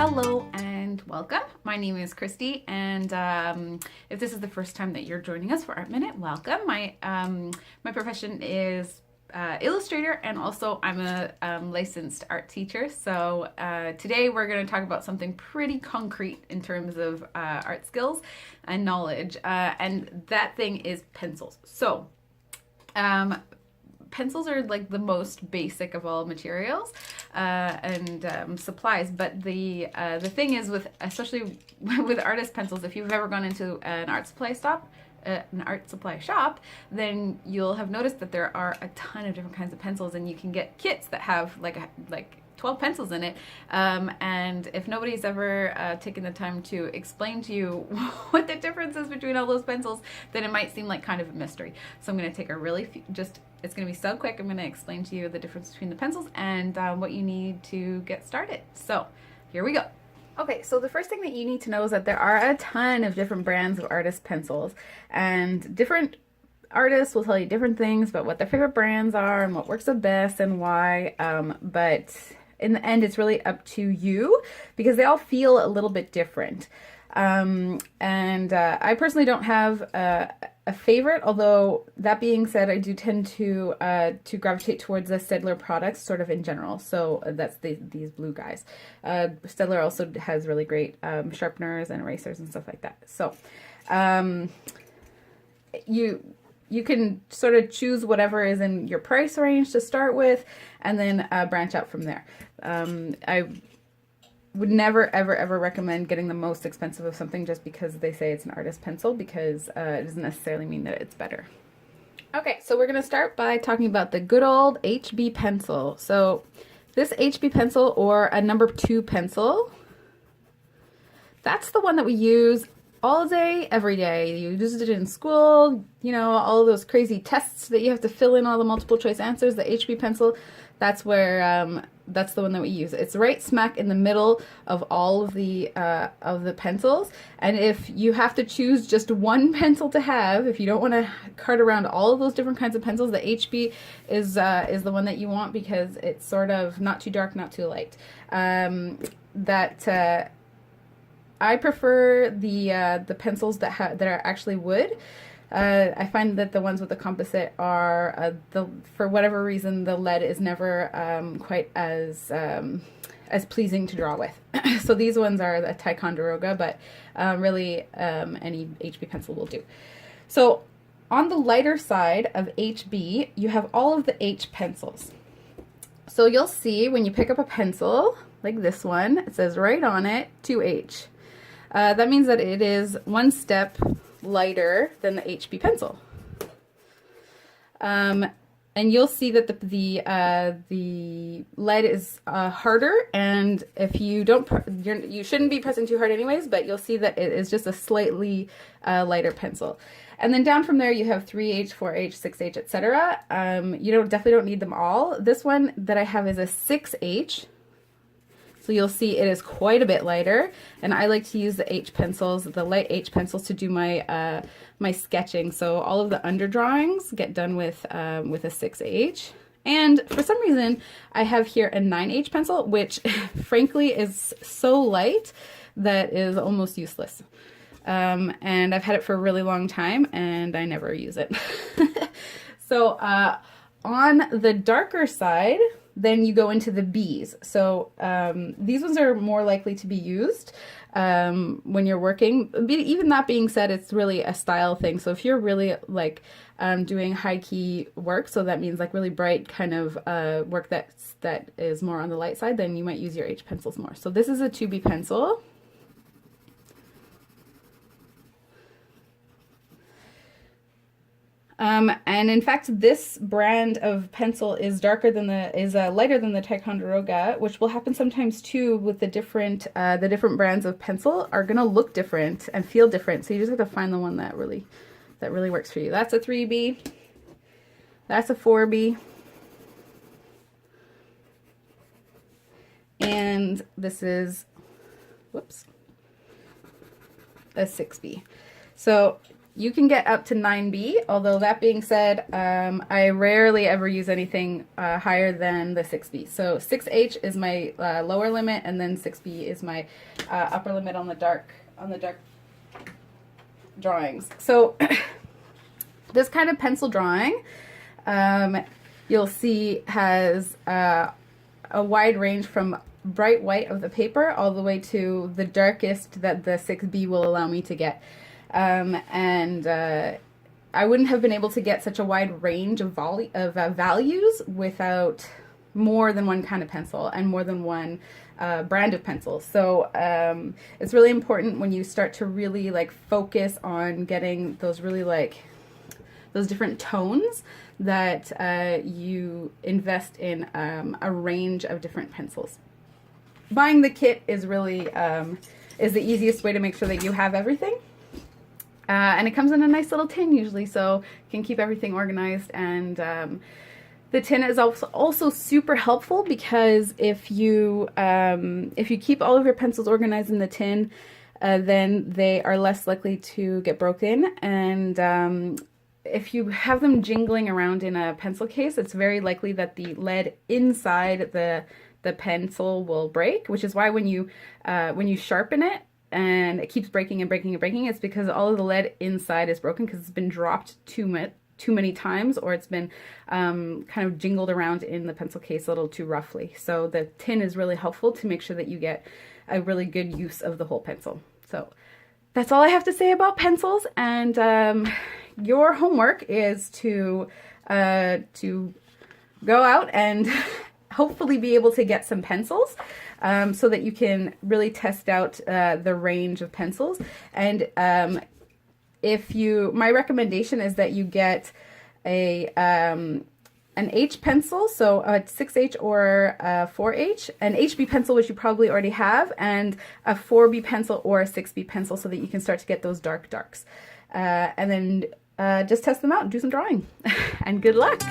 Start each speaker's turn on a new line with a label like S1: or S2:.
S1: Hello and welcome. My name is Christy, and if this is the first time that you're joining us for ARTminute, welcome. My profession is illustrator, and also I'm a licensed art teacher. So today we're going to talk about something pretty concrete in terms of art skills and knowledge, and that thing is pencils. So pencils are like the most basic of all materials and supplies, but the thing is, with especially with artist pencils, if you've ever gone into an art supply shop, then you'll have noticed that there are a ton of different kinds of pencils, and you can get kits that have like 12 pencils in it, and if nobody's ever taken the time to explain to you what the difference is between all those pencils, then it might seem like kind of a mystery. So I'm going to take a it's going to be so quick. I'm going to explain to you the difference between the pencils and what you need to get started. So here we go. Okay, so the first thing that you need to know is that there are a ton of different brands of artist pencils, and different artists will tell you different things about what their favorite brands are and what works the best and why, but in the end, it's really up to you because they all feel a little bit different. I personally don't have a favorite, although that being said, I do tend to gravitate towards the Staedtler products sort of in general. So that's these blue guys. Staedtler also has really great sharpeners and erasers and stuff like that. So you can sort of choose whatever is in your price range to start with, and then branch out from there. I would never, ever recommend getting the most expensive of something just because they say it's an artist pencil, because it doesn't necessarily mean that it's better. Okay, so we're going to start by talking about the good old HB pencil. So this HB pencil, or a number 2 pencil, that's the one that we use all day, every day. You used it in school, you know, all those crazy tests that you have to fill in all the multiple choice answers. The HB pencil, that's where, that's the one that we use. It's right smack in the middle of all of the pencils. And if you have to choose just one pencil to have, if you don't want to cart around all of those different kinds of pencils, the HB is the one that you want, because it's sort of not too dark, not too light. I prefer the pencils that are actually wood. I find that the ones with the composite are for whatever reason, the lead is never quite as pleasing to draw with. So these ones are the Ticonderoga, but really any HB pencil will do. So on the lighter side of HB, you have all of the H pencils. So you'll see when you pick up a pencil like this one, it says right on it 2H. That means that it is one step lighter than the HB pencil. And you'll see that the lead is harder, and if you don't, you shouldn't be pressing too hard anyways, but you'll see that it is just a slightly lighter pencil. And then down from there you have 3H, 4H, 6H, etc. You definitely don't need them all. This one that I have is a 6H. So you'll see it is quite a bit lighter, and I like to use the H pencils, the light H pencils, to do my my sketching. So all of the under drawings get done with a 6H. And for some reason, I have here a 9H pencil, which frankly is so light that is almost useless. And I've had it for a really long time, and I never use it. So on the darker side, then you go into the B's. So these ones are more likely to be used when you're working. Even that being said, it's really a style thing. So if you're really like doing high key work, so that means like really bright kind of work that is more on the light side, then you might use your H pencils more. So this is a 2B pencil. And in fact, this brand of pencil is lighter than the Ticonderoga, which will happen sometimes too with the different brands of pencil are gonna look different and feel different. So you just have to find the one that really works for you. That's a 3B. That's a 4B. And this is, whoops, a 6B. So You can get up to 9B, although that being said, I rarely ever use anything higher than the 6B. So 6H is my lower limit, and then 6B is my upper limit on the dark drawings. So this kind of pencil drawing, you'll see has a wide range from bright white of the paper all the way to the darkest that the 6B will allow me to get. I wouldn't have been able to get such a wide range of values without more than one kind of pencil and more than one brand of pencil. So it's really important when you start to really like focus on getting those really like those different tones that you invest in a range of different pencils. Buying the kit is really is the easiest way to make sure that you have everything. And it comes in a nice little tin usually, so you can keep everything organized. And the tin is also super helpful because if you keep all of your pencils organized in the tin, then they are less likely to get broken. And if you have them jingling around in a pencil case, it's very likely that the lead inside the pencil will break, which is why when you sharpen it, and it keeps breaking and breaking and breaking, it's because all of the lead inside is broken because it's been dropped too many times, or it's been kind of jingled around in the pencil case a little too roughly. So the tin is really helpful to make sure that you get a really good use of the whole pencil. So that's all I have to say about pencils, and your homework is to go out and hopefully be able to get some pencils so that you can really test out the range of pencils. And my recommendation is that you get an H pencil, so a 6H or a 4H, an HB pencil, which you probably already have, and a 4B pencil or a 6B pencil so that you can start to get those darks. And then just test them out and do some drawing. And good luck!